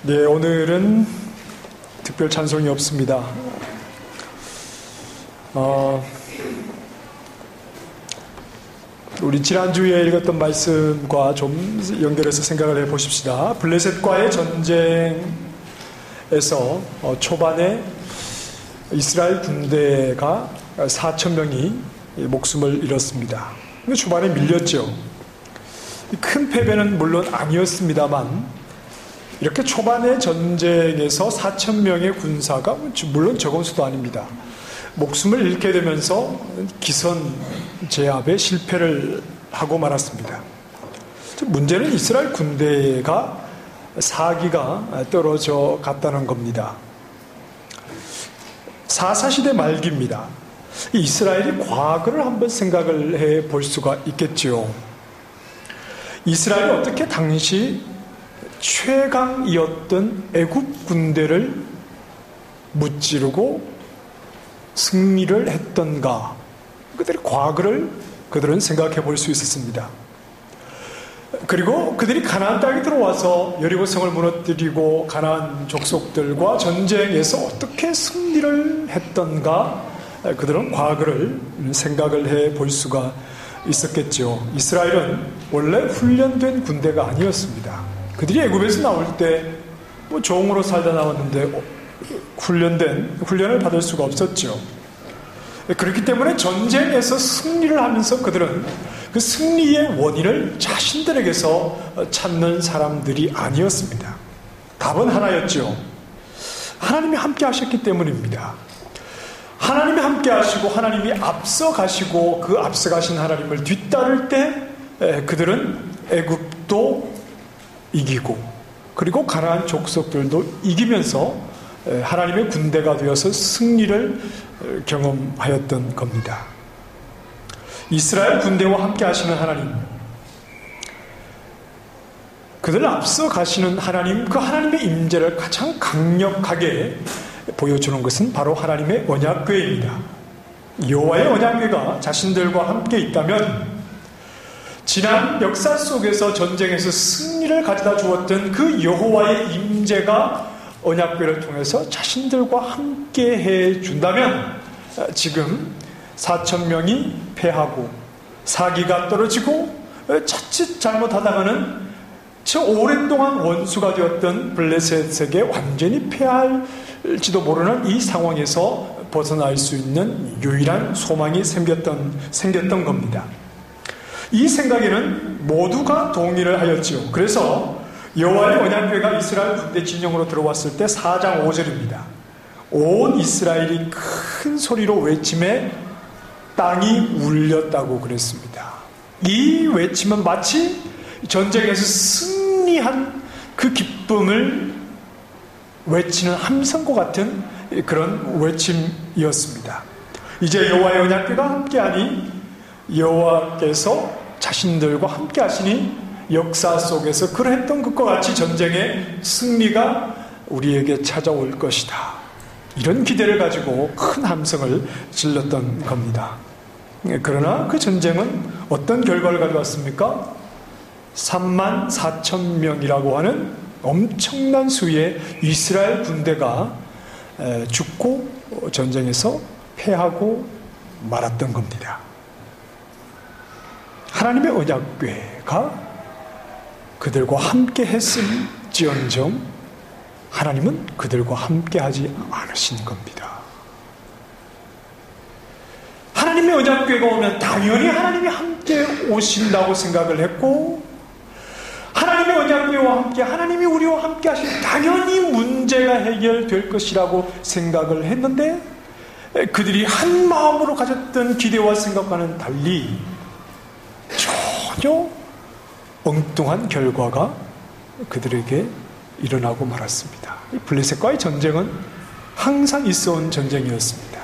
네, 오늘은 특별 찬송이 없습니다. 우리 지난주에 읽었던 말씀과 좀 연결해서 생각을 해보십시다. 블레셋과의 전쟁에서 초반에 이스라엘 군대가 4,000명이 목숨을 잃었습니다. 초반에 밀렸죠. 큰 패배는 물론 아니었습니다만 이렇게 초반의 전쟁에서 4,000명의 군사가 물론 적은 수도 아닙니다. 목숨을 잃게 되면서 기선 제압에 실패를 하고 말았습니다. 문제는 이스라엘 군대가 사기가 떨어져 갔다는 겁니다. 사사시대 말기입니다. 이스라엘이 과거를 한번 생각을 해볼 수가 있겠죠. 이스라엘이 어떻게 당시 최강이었던 애굽 군대를 무찌르고 승리를 했던가, 그들의 과거를 그들은 생각해 볼 수 있었습니다. 그리고 그들이 가나안 땅에 들어와서 여리고성을 무너뜨리고 가나안 족속들과 전쟁에서 어떻게 승리를 했던가, 그들은 과거를 생각을 해 볼 수가 있었겠죠. 이스라엘은 원래 훈련된 군대가 아니었습니다. 그들이 애굽에서 나올 때 종으로 살다 나왔는데 훈련을 받을 수가 없었죠. 그렇기 때문에 전쟁에서 승리를 하면서 그들은 그 승리의 원인을 자신들에게서 찾는 사람들이 아니었습니다. 답은 하나였죠. 하나님이 함께 하셨기 때문입니다. 하나님이 함께 하시고 하나님이 앞서 가시고 그 앞서 가신 하나님을 뒤따를 때 그들은 애굽도 이기고 그리고 가나안 족속들도 이기면서 하나님의 군대가 되어서 승리를 경험하였던 겁니다. 이스라엘 군대와 함께 하시는 하나님, 그들을 앞서 가시는 하나님, 그 하나님의 임재를 가장 강력하게 보여주는 것은 바로 하나님의 언약궤입니다. 여호와의 언약궤가 자신들과 함께 있다면 지난 역사 속에서 전쟁에서 승리를 가져다 주었던 그 여호와의 임재가 언약궤를 통해서 자신들과 함께 해준다면 지금 4,000명이 패하고 사기가 떨어지고 자칫 잘못하다가는 저 오랫동안 원수가 되었던 블레셋에게 완전히 패할지도 모르는 이 상황에서 벗어날 수 있는 유일한 소망이 생겼던 겁니다. 이 생각에는 모두가 동의를 하였지요. 그래서 여호와의 언약궤가 이스라엘 군대 진영으로 들어왔을 때 4장 5절입니다. 온 이스라엘이 큰 소리로 외침에 땅이 울렸다고 그랬습니다. 이 외침은 마치 전쟁에서 승리한 그 기쁨을 외치는 함성과 같은 그런 외침이었습니다. 이제 여호와의 언약궤가 함께하니 여호와께서 자신들과 함께 하시니 역사 속에서 그러했던 것과 같이 전쟁의 승리가 우리에게 찾아올 것이다. 이런 기대를 가지고 큰 함성을 질렀던 겁니다. 그러나 그 전쟁은 어떤 결과를 가져왔습니까? 34,000명이라고 하는 엄청난 수의 이스라엘 군대가 죽고 전쟁에서 패하고 말았던 겁니다. 하나님의 언약궤가 그들과 함께 했을지언정 하나님은 그들과 함께 하지 않으신 겁니다. 하나님의 언약궤가 오면 당연히 하나님이 함께 오신다고 생각을 했고, 하나님의 언약궤와 함께 하나님이 우리와 함께 하시면 당연히 문제가 해결될 것이라고 생각을 했는데, 그들이 한 마음으로 가졌던 기대와 생각과는 달리 전혀 엉뚱한 결과가 그들에게 일어나고 말았습니다. 블레셋과의 전쟁은 항상 있어온 전쟁이었습니다.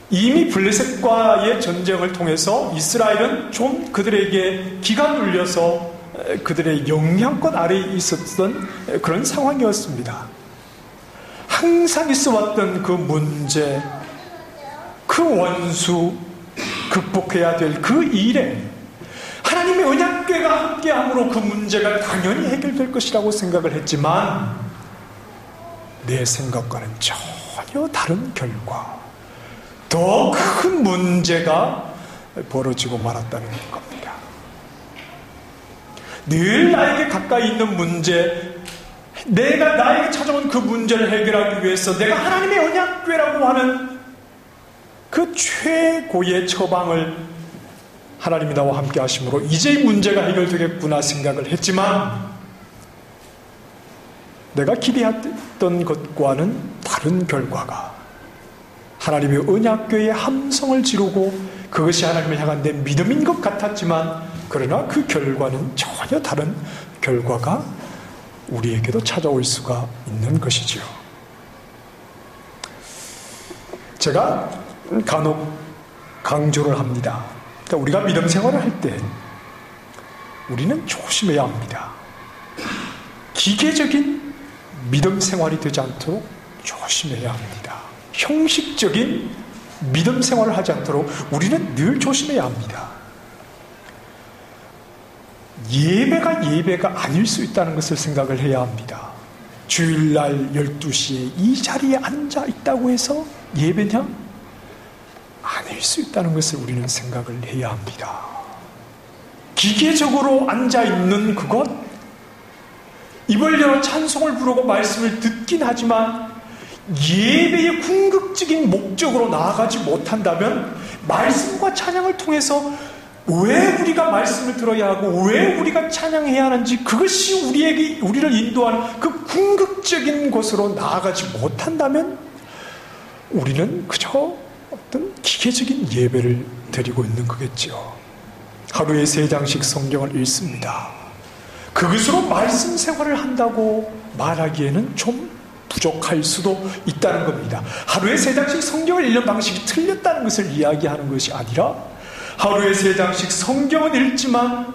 이미 블레셋과의 전쟁을 통해서 이스라엘은 좀 그들에게 기가 눌려서 그들의 영향권 아래에 있었던 그런 상황이었습니다. 항상 있어왔던 그 문제, 그 원수, 극복해야 될 그 일에 하나님의 하나님의 언약궤가 함께함으로 그 문제가 당연히 해결될 것이라고 생각을 했지만 내 생각과는 전혀 다른 결과, 더 큰 문제가 벌어지고 말았다는 겁니다. 늘 나에게 가까이 있는 문제, 내가 나에게 찾아온 그 문제를 해결하기 위해서 내가 하나님의 언약궤라고 하는 그 최고의 처방을 하나님이 나와 함께 하심으로 이제 이 문제가 해결되겠구나 생각을 했지만 내가 기대했던 것과는 다른 결과가, 하나님의 언약궤의 함성을 지르고 그것이 하나님을 향한 내 믿음인 것 같았지만 그러나 그 결과는 전혀 다른 결과가 우리에게도 찾아올 수가 있는 것이지요. 제가 간혹 강조를 합니다. 그러니까 우리가 믿음 생활을 할 때 우리는 조심해야 합니다. 기계적인 믿음 생활이 되지 않도록 조심해야 합니다. 형식적인 믿음 생활을 하지 않도록 우리는 늘 조심해야 합니다. 예배가 아닐 수 있다는 것을 생각을 해야 합니다. 주일날 12시에 이 자리에 앉아 있다고 해서 예배냐? 아닐 수 있다는 것을 우리는 생각을 해야 합니다. 기계적으로 앉아 있는 그것, 입을 열어 찬송을 부르고 말씀을 듣긴 하지만 예배의 궁극적인 목적으로 나아가지 못한다면 말씀과 찬양을 통해서 왜 우리가 말씀을 들어야 하고 왜 우리가 찬양해야 하는지, 그것이 우리를 인도하는 그 궁극적인 곳으로 나아가지 못한다면 우리는 그저 어떤 기계적인 예배를 드리고 있는 거겠죠. 하루에 3장씩 성경을 읽습니다. 그것으로 말씀 생활을 한다고 말하기에는 좀 부족할 수도 있다는 겁니다. 하루에 3장씩 성경을 읽는 방식이 틀렸다는 것을 이야기하는 것이 아니라 하루에 3장씩 성경은 읽지만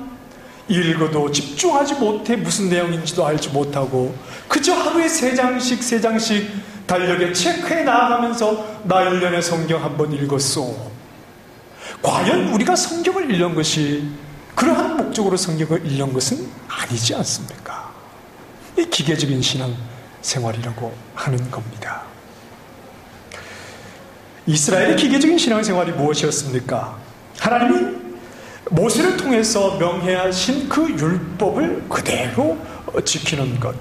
읽어도 집중하지 못해 무슨 내용인지도 알지 못하고 그저 하루에 3장씩 달력에 체크해 나아가면서 나 1년에 성경 한 번 읽었소. 과연 우리가 성경을 읽는 것이 그러한 목적으로 성경을 읽는 것은 아니지 않습니까? 이 기계적인 신앙 생활이라고 하는 겁니다. 이스라엘의 기계적인 신앙 생활이 무엇이었습니까? 하나님이 모세를 통해서 명해하신 그 율법을 그대로 지키는 것,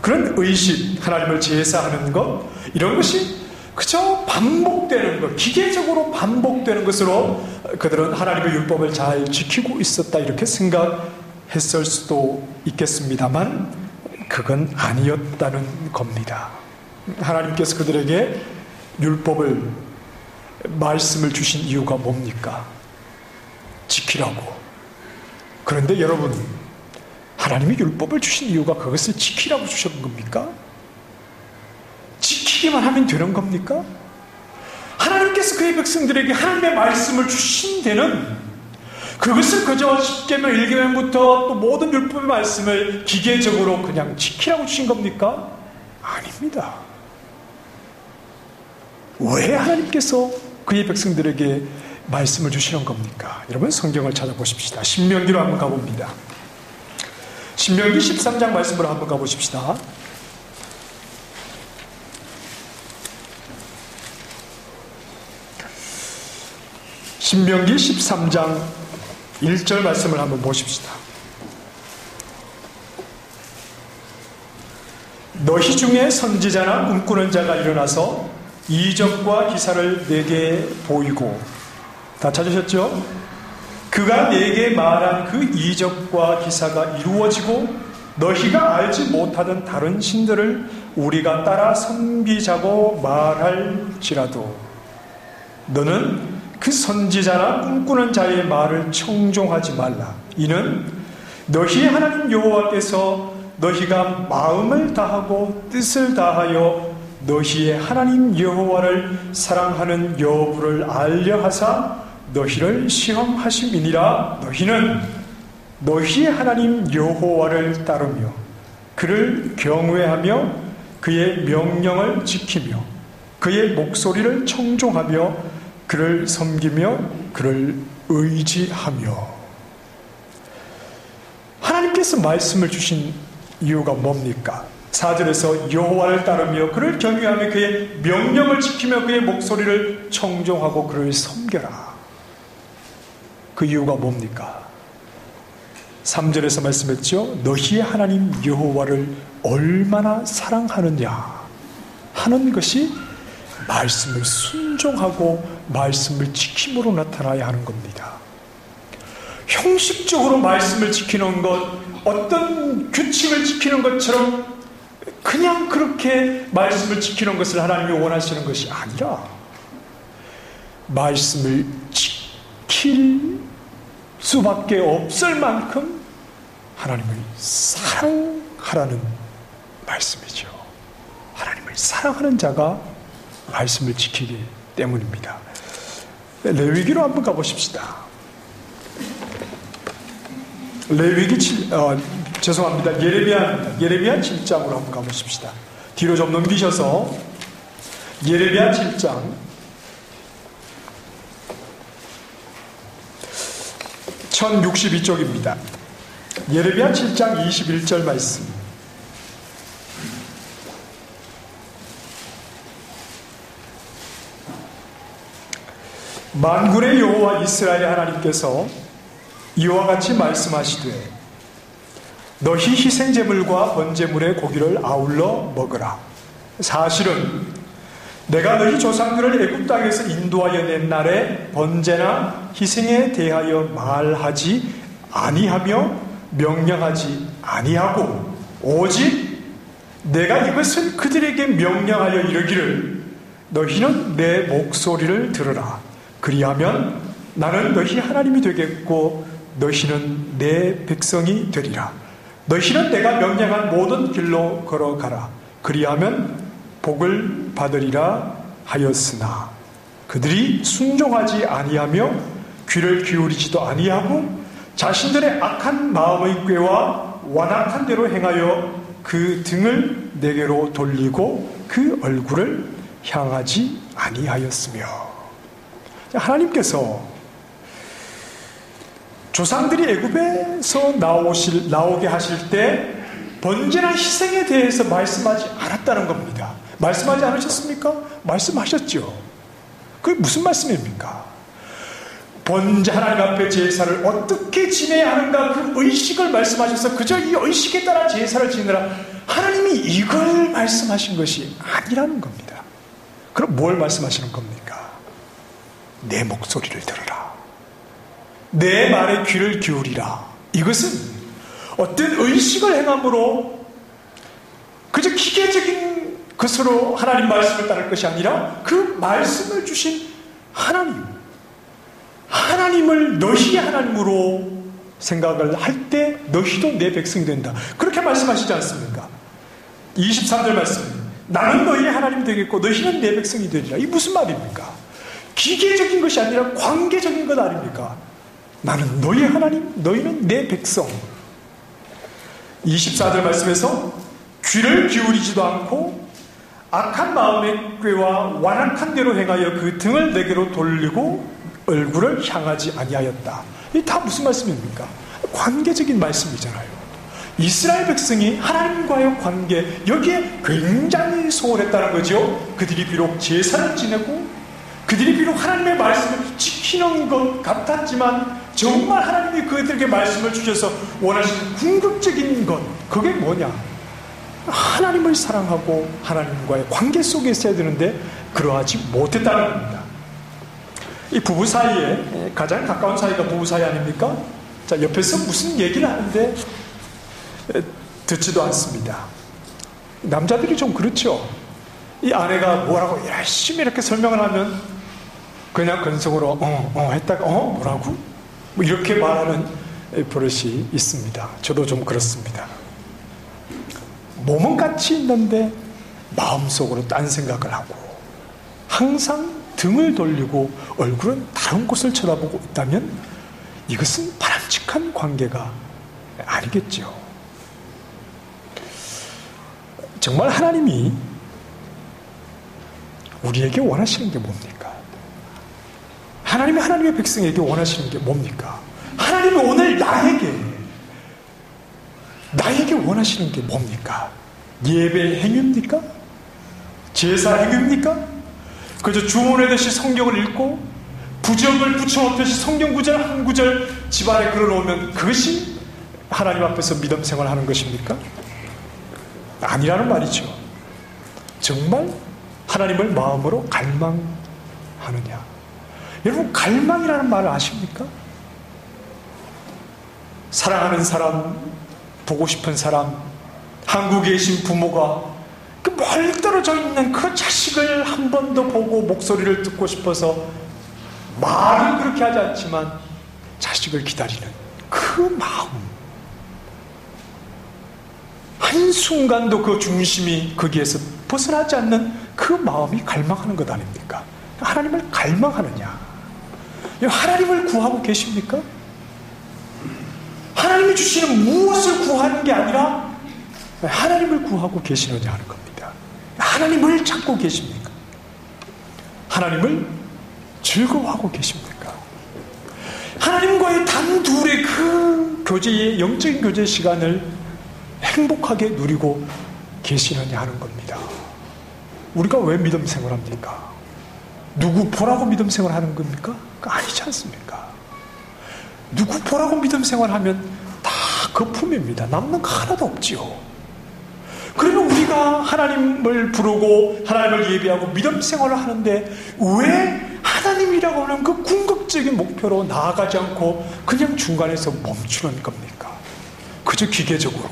그런 의식, 하나님을 제사하는 것, 이런 것이 그저 반복되는 것, 기계적으로 반복되는 것으로 그들은 하나님의 율법을 잘 지키고 있었다, 이렇게 생각했을 수도 있겠습니다만 그건 아니었다는 겁니다. 하나님께서 그들에게 율법을, 말씀을 주신 이유가 뭡니까? 지키라고. 그런데 여러분, 하나님이 율법을 주신 이유가 그것을 지키라고 주신 겁니까? 지키기만 하면 되는 겁니까? 하나님께서 그의 백성들에게 하나님의 말씀을 주신 데는 그것을 그저 10계명, 1계명부터 또 모든 율법의 말씀을 기계적으로 그냥 지키라고 주신 겁니까? 아닙니다. 왜 하나님께서 그의 백성들에게 말씀을 주시는 겁니까? 여러분, 성경을 찾아보십시다. 신명기로 한번 가봅니다. 신명기 13장 말씀으로 한번 가보십시다. 신명기 13장 1절 말씀을 한번 보십시다. 너희 중에 선지자나 꿈꾸는 자가 일어나서 이적과 기사를 내게 보이고, 다 찾으셨죠? 그가 내게 말한 그 이적과 기사가 이루어지고 너희가 알지 못하던 다른 신들을 우리가 따라 섬기자고 말할지라도 너는 그 선지자나 꿈꾸는 자의 말을 청종하지 말라. 이는 너희의 하나님 여호와께서 너희가 마음을 다하고 뜻을 다하여 너희의 하나님 여호와를 사랑하는 여부를 알려하사 너희를 시험하심이니라. 너희는 너희의 하나님 여호와를 따르며 그를 경외하며 그의 명령을 지키며 그의 목소리를 청종하며 그를 섬기며 그를 의지하며. 하나님께서 말씀을 주신 이유가 뭡니까? 4절에서 여호와를 따르며 그를 경외하며 그의 명령을 지키며 그의 목소리를 청종하고 그를 섬겨라. 그 이유가 뭡니까? 3절에서 말씀했죠. 너희의 하나님 여호와를 얼마나 사랑하느냐 하는 것이 말씀을 순종하고 말씀을 지킴으로 나타나야 하는 겁니다. 형식적으로 말씀을 지키는 것, 어떤 규칙을 지키는 것처럼 그냥 그렇게 말씀을 지키는 것을 하나님이 원하시는 것이 아니라 말씀을 지킬 수밖에 없을 만큼 하나님을 사랑하라는 말씀이죠. 하나님을 사랑하는 자가 말씀을 지키기 때문입니다. 레위기로 한번 가보십시다. 죄송합니다. 예레미야 7장으로 한번 가보십시다. 뒤로 좀 넘기셔서 예레미야 7장 1062쪽입니다. 예레미야 7장 21절 말씀. 만군의 여호와 이스라엘 하나님께서 이와 같이 말씀하시되 너희 희생제물과 번제물의 고기를 아울러 먹으라. 사실은 내가 너희 조상들을 애굽 땅에서 인도하여 낸 날에 번제나 희생에 대하여 말하지 아니하며 명령하지 아니하고 오직 내가 이것을 그들에게 명령하여 이르기를 너희는 내 목소리를 들으라. 그리하면 나는 너희 하나님이 되겠고 너희는 내 백성이 되리라. 너희는 내가 명령한 모든 길로 걸어가라. 그리하면 복을 받으리라 하였으나 그들이 순종하지 아니하며 귀를 기울이지도 아니하고 자신들의 악한 마음의 꾀와 완악한 대로 행하여 그 등을 내게로 돌리고 그 얼굴을 향하지 아니하였으며. 하나님께서 조상들이 애굽에서 나오게 하실 때 번제나 희생에 대해서 말씀하지 않았다는 겁니다. 말씀하지 않으셨습니까? 말씀하셨죠. 그게 무슨 말씀입니까? 번제 하나님 앞에 제사를 어떻게 지내야 하는가 그 의식을 말씀하셔서 그저 이 의식에 따라 제사를 지내라. 하나님이 이걸 말씀하신 것이 아니라는 겁니다. 그럼 뭘 말씀하시는 겁니까? 내 목소리를 들으라. 내 말에 귀를 기울이라. 이것은 어떤 의식을 행함으로 그저 기계적인 것으로 하나님 말씀을 따를 것이 아니라 그 말씀을 주신 하나님을 너희의 하나님으로 생각을 할 때 너희도 내 백성이 된다. 그렇게 말씀하시지 않습니까? 23절 말씀. 나는 너희의 하나님이 되겠고 너희는 내 백성이 되리라. 이게 무슨 말입니까? 기계적인 것이 아니라 관계적인 것 아닙니까? 나는 너희의 하나님, 너희는 내 백성. 24절 말씀에서 귀를 기울이지도 않고 악한 마음의 꾀와 완악한 대로 행하여 그 등을 내게로 돌리고 얼굴을 향하지 아니하였다. 이게 다 무슨 말씀입니까? 관계적인 말씀이잖아요. 이스라엘 백성이 하나님과의 관계, 여기에 굉장히 소홀했다는 거죠. 그들이 비록 제사를 지내고 그들이 비록 하나님의 말씀을 지키는 것 같았지만 정말 하나님이 그들에게 말씀을 주셔서 원하시는 궁극적인 것, 그게 뭐냐? 하나님을 사랑하고 하나님과의 관계 속에 있어야 되는데 그러하지 못했다는 겁니다. 이 부부 사이에 가장 가까운 사이가 부부 사이 아닙니까? 자, 옆에서 무슨 얘기를 하는데 듣지도 않습니다. 남자들이 좀 그렇죠. 이 아내가 뭐라고 열심히 이렇게 설명을 하면 그냥 근성으로 했다가 뭐라고? 뭐 이렇게 말하는 버릇이 있습니다. 저도 좀 그렇습니다. 몸은 같이 있는데 마음속으로 딴 생각을 하고 항상 등을 돌리고 얼굴은 다른 곳을 쳐다보고 있다면 이것은 바람직한 관계가 아니겠죠. 정말 하나님이 우리에게 원하시는 게 뭡니까? 하나님이 하나님의 백성에게 원하시는 게 뭡니까? 하나님이 오늘 나에게 나에게 원하시는 게 뭡니까? 예배 행위입니까? 제사 행위입니까? 그저 주문하듯이 성경을 읽고 부적을 붙여놓듯이 성경 구절 한 구절 집안에 걸어놓으면 그것이 하나님 앞에서 믿음 생활하는 것입니까? 아니라는 말이죠. 정말 하나님을 마음으로 갈망하느냐. 여러분, 갈망이라는 말을 아십니까? 사랑하는 사람, 보고 싶은 사람, 한국에 계신 부모가 그 멀리 떨어져 있는 그 자식을 한 번 더 보고 목소리를 듣고 싶어서 말은 그렇게 하지 않지만 자식을 기다리는 그 마음, 한순간도 그 중심이 거기에서 벗어나지 않는 그 마음이 갈망하는 것 아닙니까? 하나님을 갈망하느냐? 하나님을 구하고 계십니까? 하나님이 주시는 무엇을 구하는 게 아니라 하나님을 구하고 계시느냐 하는 겁니다. 하나님을 찾고 계십니까? 하나님을 즐거워하고 계십니까? 하나님과의 단둘의 그 교제의 영적인 교제 시간을 행복하게 누리고 계시느냐 하는 겁니다. 우리가 왜 믿음 생활합니까? 누구 보라고 믿음 생활하는 겁니까? 아니지 않습니까? 누구 보라고 믿음 생활하면 다 거품입니다. 남는 거 하나도 없지요. 그러면 우리가 하나님을 부르고 하나님을 예배하고 믿음 생활을 하는데 왜 하나님이라고 하는 그 궁극적인 목표로 나아가지 않고 그냥 중간에서 멈추는 겁니까? 그저 기계적으로.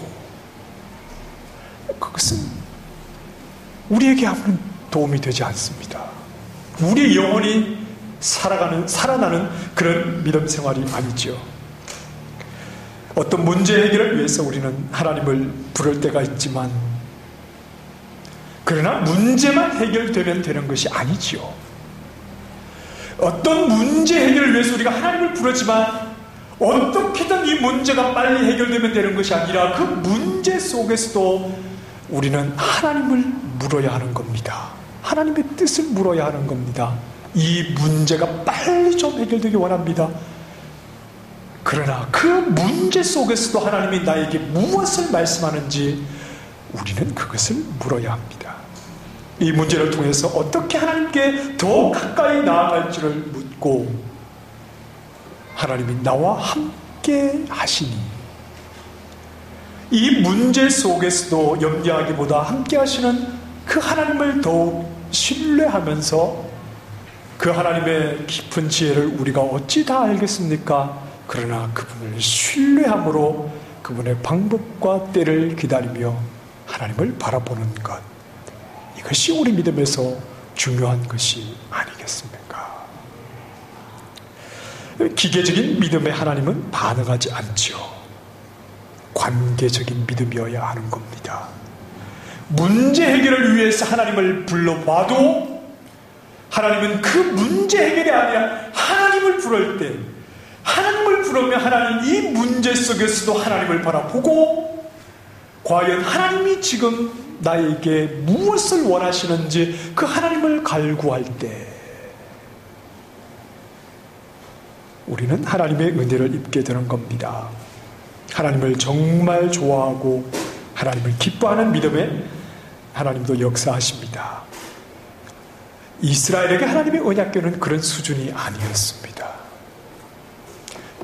그것은 우리에게 아무런 도움이 되지 않습니다. 우리의 영혼이 살아나는 그런 믿음 생활이 아니죠. 어떤 문제 해결을 위해서 우리는 하나님을 부를 때가 있지만, 그러나 문제만 해결되면 되는 것이 아니지요. 어떤 문제 해결을 위해서 우리가 하나님을 부르지만 어떻게든 이 문제가 빨리 해결되면 되는 것이 아니라 그 문제 속에서도 우리는 하나님을 물어야 하는 겁니다. 하나님의 뜻을 물어야 하는 겁니다. 이 문제가 빨리 좀 해결되기 원합니다. 그러나 그 문제 속에서도 하나님이 나에게 무엇을 말씀하는지 우리는 그것을 물어야 합니다. 이 문제를 통해서 어떻게 하나님께 더 가까이 나아갈지를 묻고, 하나님이 나와 함께 하시니 이 문제 속에서도 염려하기보다 함께 하시는 그 하나님을 더욱 신뢰하면서 그 하나님의 깊은 지혜를 우리가 어찌 다 알겠습니까? 그러나 그분을 신뢰함으로 그분의 방법과 때를 기다리며 하나님을 바라보는 것, 이것이 우리 믿음에서 중요한 것이 아니겠습니까? 기계적인 믿음에 하나님은 반응하지 않지요. 관계적인 믿음이어야 하는 겁니다. 문제 해결을 위해서 하나님을 불러봐도 하나님은 그 문제 해결이 아니라 하나님을 부를 때, 하나님을 부르면 하나님 이 문제 속에서도 하나님을 바라보고 과연 하나님이 지금 나에게 무엇을 원하시는지 그 하나님을 갈구할 때 우리는 하나님의 은혜를 입게 되는 겁니다. 하나님을 정말 좋아하고 하나님을 기뻐하는 믿음에 하나님도 역사하십니다. 이스라엘에게 하나님의 언약궤는 그런 수준이 아니었습니다.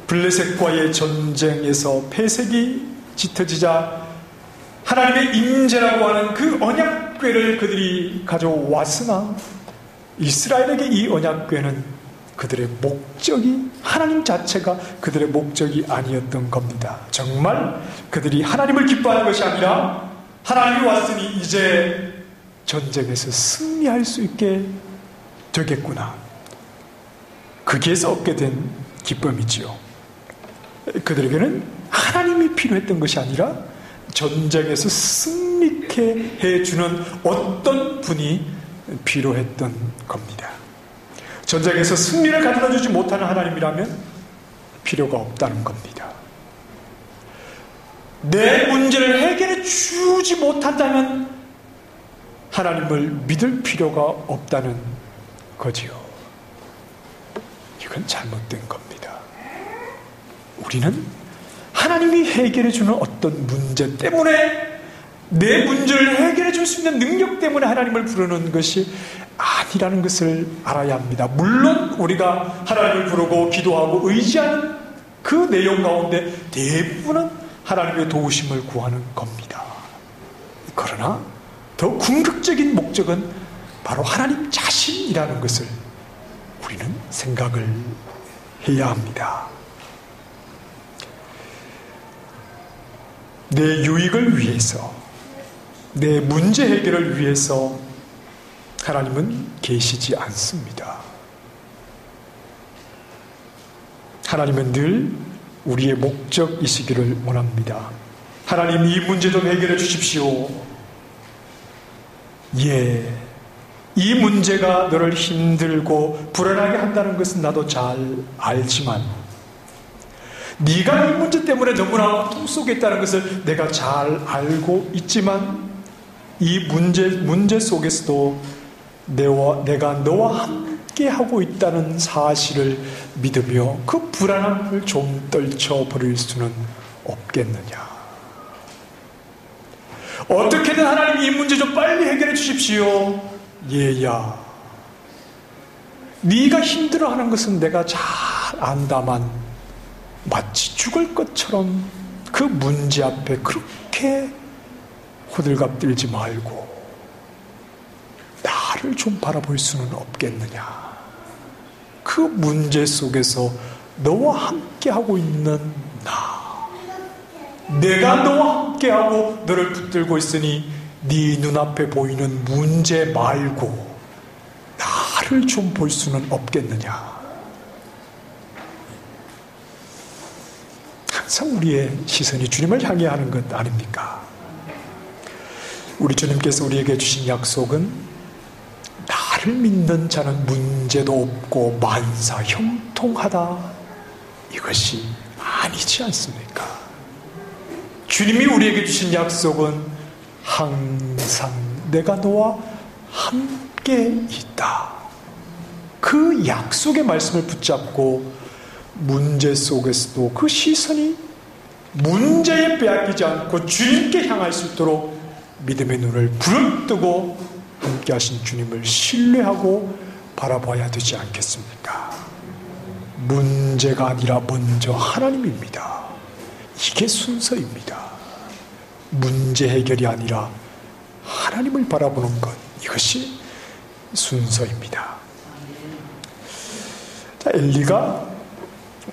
블레셋과의 전쟁에서 패색이 짙어지자 하나님의 임재라고 하는 그 언약궤를 그들이 가져왔으나 이스라엘에게 이 언약궤는 그들의 목적이, 하나님 자체가 그들의 목적이 아니었던 겁니다. 정말 그들이 하나님을 기뻐하는 것이 아니라 하나님이 왔으니 이제 전쟁에서 승리할 수 있게 되겠구나, 거기에서 얻게 된 기쁨이지요. 그들에게는 하나님이 필요했던 것이 아니라 전쟁에서 승리케 해주는 어떤 분이 필요했던 겁니다. 전쟁에서 승리를 가져다주지 못하는 하나님이라면 필요가 없다는 겁니다. 내 문제를 해결해 주지 못한다면 하나님을 믿을 필요가 없다는 거지요. 이건 잘못된 겁니다. 우리는 하나님이 해결해 주는 어떤 문제 때문에, 내 문제를 해결해 줄 수 있는 능력 때문에 하나님을 부르는 것이 아니라는 것을 알아야 합니다. 물론 우리가 하나님을 부르고 기도하고 의지하는 그 내용 가운데 대부분은 하나님의 도우심을 구하는 겁니다. 그러나 더 궁극적인 목적은 바로 하나님 자신이라는 것을 우리는 생각을 해야 합니다. 내 유익을 위해서, 내 문제 해결을 위해서 하나님은 계시지 않습니다. 하나님은 늘 우리의 목적이시기를 원합니다. 하나님, 이 문제 좀 해결해 주십시오. 예, 이 문제가 너를 힘들고 불안하게 한다는 것은 나도 잘 알지만, 네가 이 문제 때문에 너무나 고통 속에 있다는 것을 내가 잘 알고 있지만, 이 문제 속에서도 내가 너와 함께 하고 있다는 사실을 믿으며 그 불안함을 좀 떨쳐버릴 수는 없겠느냐. 어떻게든 하나님 이 문제 좀 빨리 해결해 주십시오. 얘야, 네가 힘들어하는 것은 내가 잘 안다만 마치 죽을 것처럼 그 문제 앞에 그렇게 호들갑 떨지 말고 나를 좀 바라볼 수는 없겠느냐. 그 문제 속에서 너와 함께하고 있는 내가 너와 함께하고 너를 붙들고 있으니 네 눈앞에 보이는 문제 말고 나를 좀 볼 수는 없겠느냐. 항상 우리의 시선이 주님을 향해 하는 것 아닙니까? 우리 주님께서 우리에게 주신 약속은 나를 믿는 자는 문제도 없고 만사 형통하다, 이것이 아니지 않습니까? 주님이 우리에게 주신 약속은 항상 내가 너와 함께 있다. 그 약속의 말씀을 붙잡고 문제 속에서도 그 시선이 문제에 빼앗기지 않고 주님께 향할 수 있도록 믿음의 눈을 부릅뜨고 함께 하신 주님을 신뢰하고 바라봐야 되지 않겠습니까? 문제가 아니라 먼저 하나님입니다. 이게 순서입니다. 문제 해결이 아니라 하나님을 바라보는 것, 이것이 순서입니다. 자, 엘리가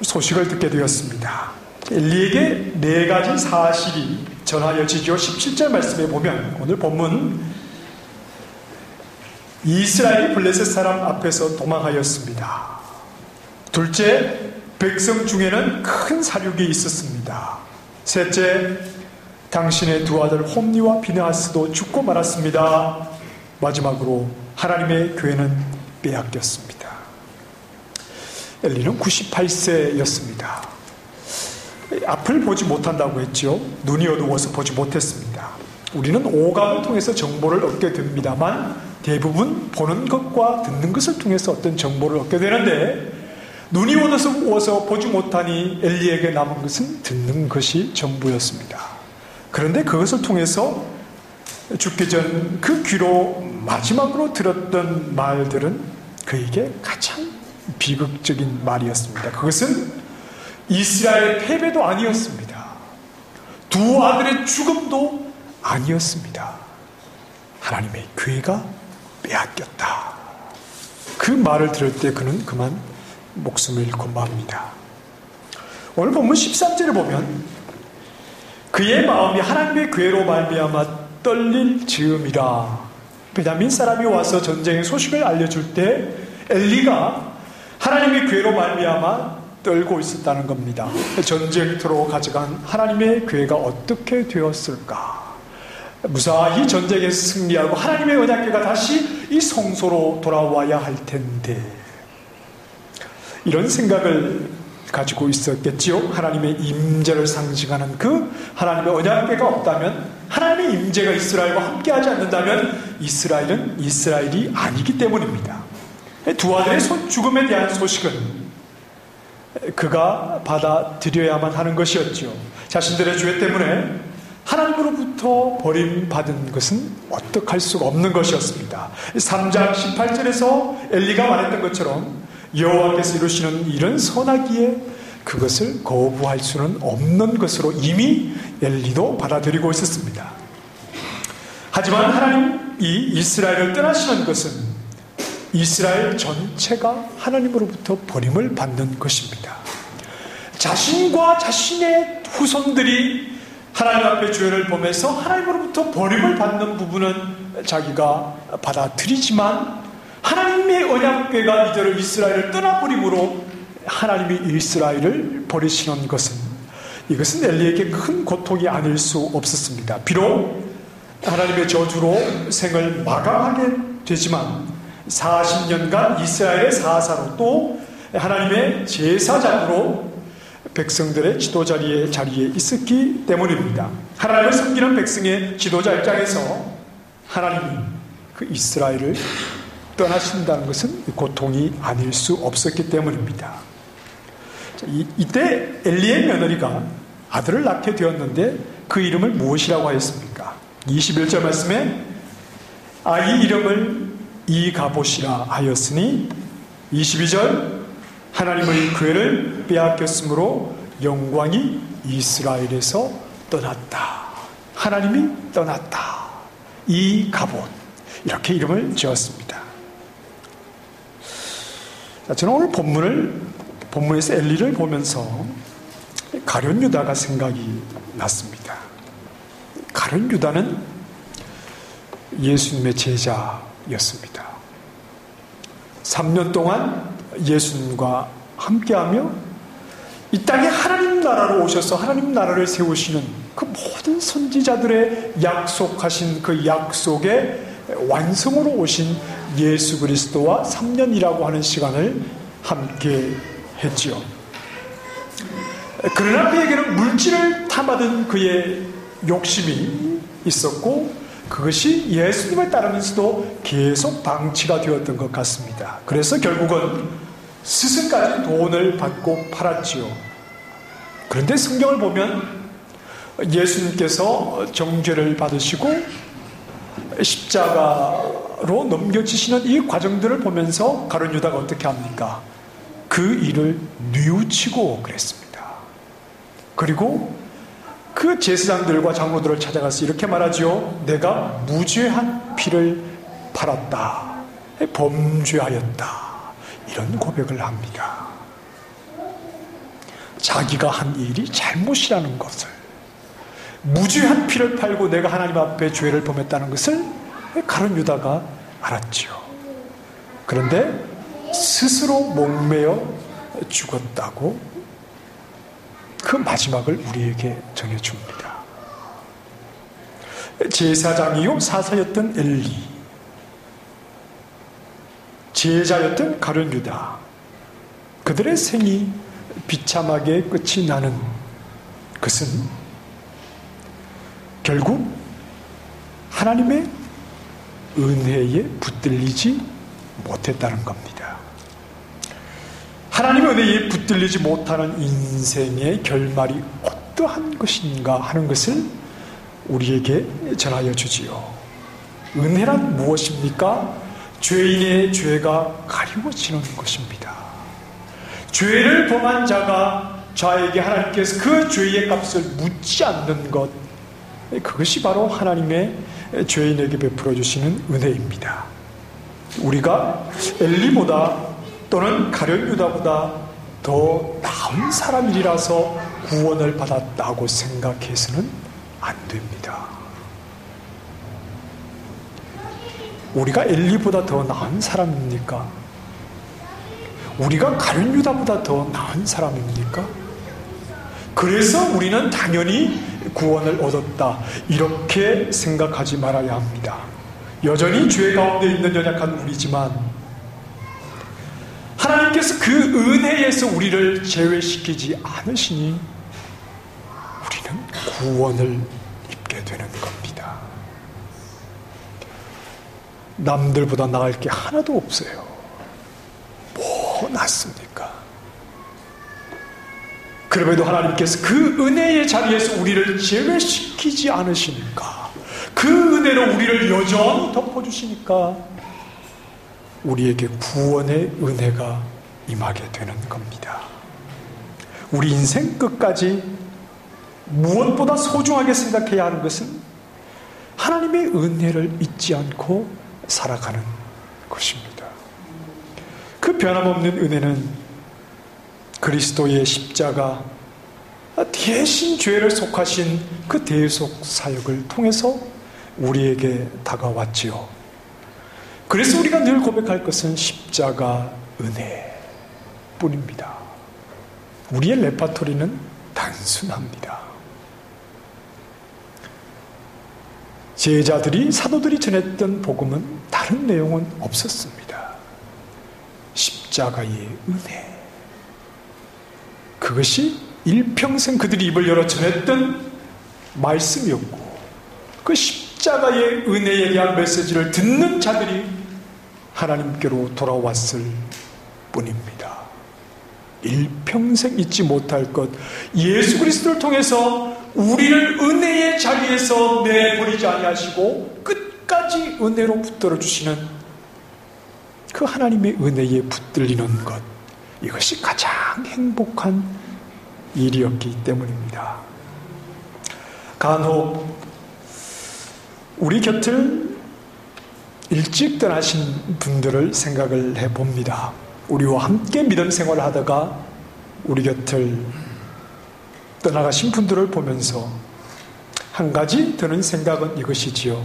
소식을 듣게 되었습니다. 엘리에게 4가지 사실이 전하여지죠. 17절 말씀에 보면 오늘 본문, 이스라엘이 블레셋 사람 앞에서 도망하였습니다. 둘째, 백성 중에는 큰 사륙이 있었습니다. 셋째, 당신의 두 아들 홈니와 비느하스도 죽고 말았습니다. 마지막으로 하나님의 교회는 빼앗겼습니다. 엘리는 98세였습니다. 앞을 보지 못한다고 했죠. 눈이 어두워서 보지 못했습니다. 우리는 오감을 통해서 정보를 얻게 됩니다만 대부분 보는 것과 듣는 것을 통해서 어떤 정보를 얻게 되는데, 눈이 어두워서 보지 못하니 엘리에게 남은 것은 듣는 것이 전부였습니다. 그런데 그것을 통해서 죽기 전 그 귀로 마지막으로 들었던 말들은 그에게 가장 비극적인 말이었습니다. 그것은 이스라엘의 패배도 아니었습니다. 두 아들의 죽음도 아니었습니다. 하나님의 교회가 빼앗겼다. 그 말을 들을 때 그는 그만 목숨을 잃고 맙니다. 오늘 본문 13절을 보면 그의 마음이 하나님의 교회로 말미암아 떨릴 즈음이라. 베냐민 사람이 와서 전쟁의 소식을 알려줄 때 엘리가 하나님의 교회로 말미암아 떨고 있었다는 겁니다. 전쟁터로 가져간 하나님의 교회가 어떻게 되었을까? 무사히 전쟁에서 승리하고 하나님의 언약궤가 다시 이 성소로 돌아와야 할 텐데, 이런 생각을 가지고 있었겠지요. 하나님의 임재를 상징하는 그 하나님의 언약궤가 없다면, 하나님의 임재가 이스라엘과 함께하지 않는다면 이스라엘은 이스라엘이 아니기 때문입니다. 두 아들의 죽음에 대한 소식은 그가 받아들여야만 하는 것이었죠. 자신들의 죄 때문에 하나님으로부터 버림받은 것은 어떡할 수가 없는 것이었습니다. 3장 18절에서 엘리가 말했던 것처럼 여호와께서 이루시는 일은 선하기에 그것을 거부할 수는 없는 것으로 이미 엘리도 받아들이고 있었습니다. 하지만 하나님이 이스라엘을 떠나시는 것은 이스라엘 전체가 하나님으로부터 버림을 받는 것입니다. 자신과 자신의 후손들이 하나님 앞에 죄를 범해서 하나님으로부터 버림을 받는 부분은 자기가 받아들이지만 하나님의 언약궤가 이대로 이스라엘을 떠나버림으로 하나님이 이스라엘을 버리시는 이것은 엘리에게 큰 고통이 아닐 수 없었습니다. 비록 하나님의 저주로 생을 마감하게 되지만 40년간 이스라엘의 사사로 또 하나님의 제사장으로 백성들의 지도자 자리에 있었기 때문입니다. 하나님을 섬기는 백성의 지도자 입장에서 하나님이 그 이스라엘을 떠나신다는 것은 고통이 아닐 수 없었기 때문입니다. 이때 엘리의 며느리가 아들을 낳게 되었는데 그 이름을 무엇이라고 하였습니까? 21절 말씀에 아이 이름을 이가봇이라 하였으니 22절 하나님의 궤를 빼앗겼으므로 영광이 이스라엘에서 떠났다. 하나님이 떠났다. 이가봇 이렇게 이름을 지었습니다. 저는 오늘 본문에서 엘리를 보면서 가룟 유다가 생각이 났습니다. 가룟 유다는 예수님의 제자였습니다. 3년 동안 예수님과 함께하며 이 땅에 하나님 나라로 오셔서 하나님 나라를 세우시는 그 모든 선지자들의 약속하신 그 약속의 완성으로 오신 예수 그리스도와 3년이라고 하는 시간을 함께 했지요. 그러나 그에게는 물질을 탐하던 그의 욕심이 있었고 그것이 예수님을 따르면서도 계속 방치가 되었던 것 같습니다. 그래서 결국은 스승까지 돈을 받고 팔았지요. 그런데 성경을 보면 예수님께서 정죄를 받으시고 십자가로 넘겨지시는 이 과정들을 보면서 가룟 유다가 어떻게 합니까? 그 일을 뉘우치고 그랬습니다. 그리고 그 제사장들과 장로들을 찾아가서 이렇게 말하지요. 내가 무죄한 피를 팔았다. 범죄하였다. 이런 고백을 합니다. 자기가 한 일이 잘못이라는 것을, 무죄한 피를 팔고 내가 하나님 앞에 죄를 범했다는 것을 가룟 유다가 알았지요. 그런데 스스로 목매어 죽었다고 그 마지막을 우리에게 전해줍니다. 제사장이요 사사였던 엘리, 제자였던 가룟 유다, 그들의 생이 비참하게 끝이 나는 것은 결국 하나님의 은혜에 붙들리지 못했다는 겁니다. 하나님의 은혜에 붙들리지 못하는 인생의 결말이 어떠한 것인가 하는 것을 우리에게 전하여 주지요. 은혜란 무엇입니까? 죄인의 죄가 가리워지는 것입니다. 죄를 범한 자가 자에게 하나님께서 그 죄의 값을 묻지 않는 것, 그것이 바로 하나님의 죄인에게 베풀어 주시는 은혜입니다. 우리가 엘리보다 또는 가룟 유다보다 더 나은 사람이라서 구원을 받았다고 생각해서는 안 됩니다. 우리가 엘리보다 더 나은 사람입니까? 우리가 가룟 유다보다 더 나은 사람입니까? 그래서 우리는 당연히 구원을 얻었다, 이렇게 생각하지 말아야 합니다. 여전히 죄 가운데 있는 연약한 우리지만 하나님께서 그 은혜에서 우리를 제외시키지 않으시니 우리는 구원을 입게 되는 겁니다. 남들보다 나을 게 하나도 없어요. 뭐 낫습니까? 그럼에도 하나님께서 그 은혜의 자리에서 우리를 제외시키지 않으시니까, 그 은혜로 우리를 여전히 덮어주시니까 우리에게 구원의 은혜가 임하게 되는 겁니다. 우리 인생 끝까지 무엇보다 소중하게 생각해야 하는 것은 하나님의 은혜를 잊지 않고 살아가는 것입니다. 그 변함없는 은혜는 그리스도의 십자가, 대신 죄를 속하신 그 대속 사역을 통해서 우리에게 다가왔지요. 그래서 우리가 늘 고백할 것은 십자가 은혜뿐입니다. 우리의 레파토리는 단순합니다. 제자들이, 사도들이 전했던 복음은 다른 내용은 없었습니다. 십자가의 은혜, 그것이 일평생 그들이 입을 열어 전했던 말씀이었고, 그 십자가의 은혜에 대한 메시지를 듣는 자들이 하나님께로 돌아왔을 뿐입니다. 일평생 잊지 못할 것, 예수 그리스도를 통해서 우리를 은혜의 자리에서 내버리지 아니하시고 끝까지 은혜로 붙들어 주시는 그 하나님의 은혜에 붙들리는 것, 이것이 가장 행복한 일이었기 때문입니다. 간혹 우리 곁을 일찍 떠나신 분들을 생각을 해봅니다. 우리와 함께 믿음 생활을 하다가 우리 곁을 떠나가신 분들을 보면서 한 가지 드는 생각은 이것이지요.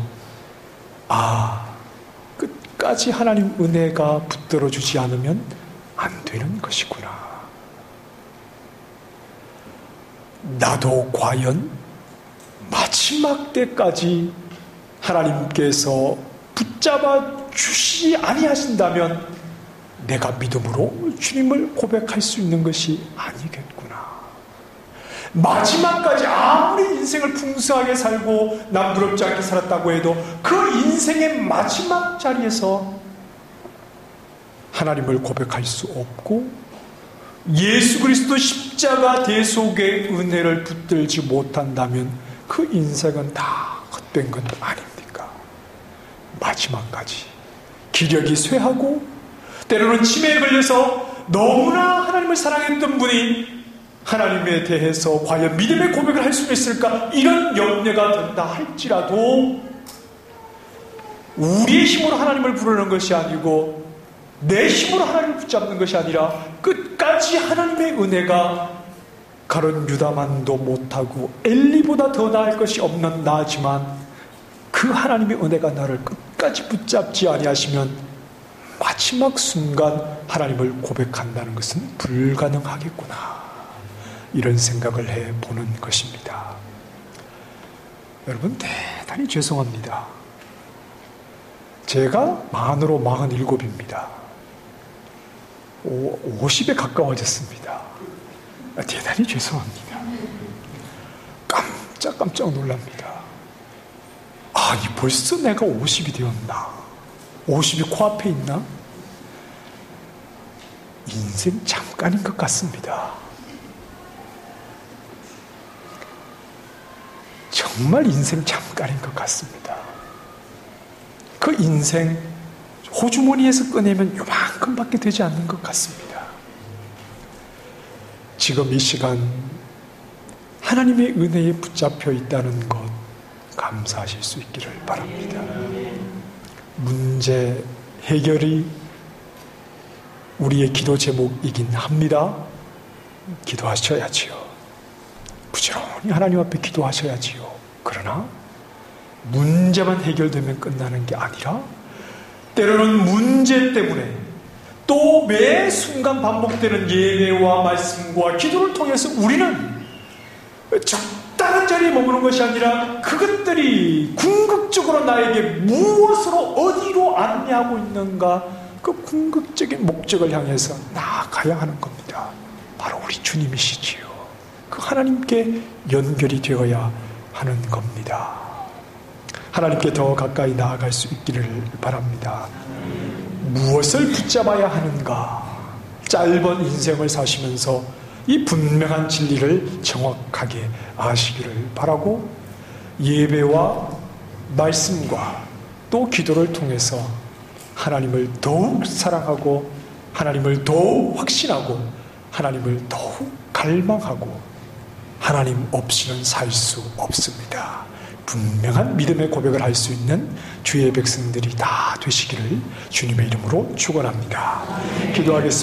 끝까지 하나님 은혜가 붙들어 주지 않으면 안 되는 것이구나. 나도 과연 마지막 때까지 하나님께서 붙잡아 주시지 아니하신다면 내가 믿음으로 주님을 고백할 수 있는 것이 아니겠구나. 마지막까지 아무리 인생을 풍성하게 살고 남부럽지 않게 살았다고 해도 그 인생의 마지막 자리에서 하나님을 고백할 수 없고 예수 그리스도 십자가 대속의 은혜를 붙들지 못한다면 그 인생은 다 헛된 것 아닙니까? 마지막까지 기력이 쇠하고 때로는 치매에 걸려서 너무나 하나님을 사랑했던 분이 하나님에 대해서 과연 믿음의 고백을 할 수 있을까, 이런 염려가 든다 할지라도 우리의 힘으로 하나님을 부르는 것이 아니고 내 힘으로 하나님을 붙잡는 것이 아니라 끝까지 하나님의 은혜가 가룟 유다만도 못하고 엘리보다 더 나을 것이 없는 나지만 그 하나님의 은혜가 나를 끝까지 붙잡지 아니하시면 마지막 순간 하나님을 고백한다는 것은 불가능하겠구나, 이런 생각을 해보는 것입니다. 여러분, 대단히 죄송합니다. 제가 만으로 47입니다. 50에 가까워졌습니다. 대단히 죄송합니다. 깜짝 놀랍니다. 아니, 벌써 내가 50이 되었나? 50이 코앞에 있나? 인생 잠깐인 것 같습니다. 정말 인생 잠깐인 것 같습니다. 그 인생 호주머니에서 꺼내면 요만큼밖에 되지 않는 것 같습니다. 지금 이 시간 하나님의 은혜에 붙잡혀 있다는 것 감사하실 수 있기를 바랍니다. 문제 해결이 우리의 기도 제목이긴 합니다. 기도하셔야지요. 부지런히 하나님 앞에 기도하셔야지요. 그러나 문제만 해결되면 끝나는 게 아니라 때로는 문제 때문에 또 매 순간 반복되는 예배와 말씀과 기도를 통해서 우리는 적당한 자리에 머무는 것이 아니라 그것들이 궁극적으로 나에게 무엇으로 어디로 안내하고 있는가, 그 궁극적인 목적을 향해서 나아가야 하는 겁니다. 바로 우리 주님이시지요. 그 하나님께 연결이 되어야 하는 겁니다. 하나님께 더 가까이 나아갈 수 있기를 바랍니다. 무엇을 붙잡아야 하는가? 짧은 인생을 사시면서 이 분명한 진리를 정확하게 아시기를 바라고, 예배와 말씀과 또 기도를 통해서 하나님을 더욱 사랑하고 하나님을 더욱 확신하고 하나님을 더욱 갈망하고, 하나님 없이는 살 수 없습니다. 분명한 믿음의 고백을 할 수 있는 주의 백성들이 다 되시기를 주님의 이름으로 축원합니다. 기도하겠습니다.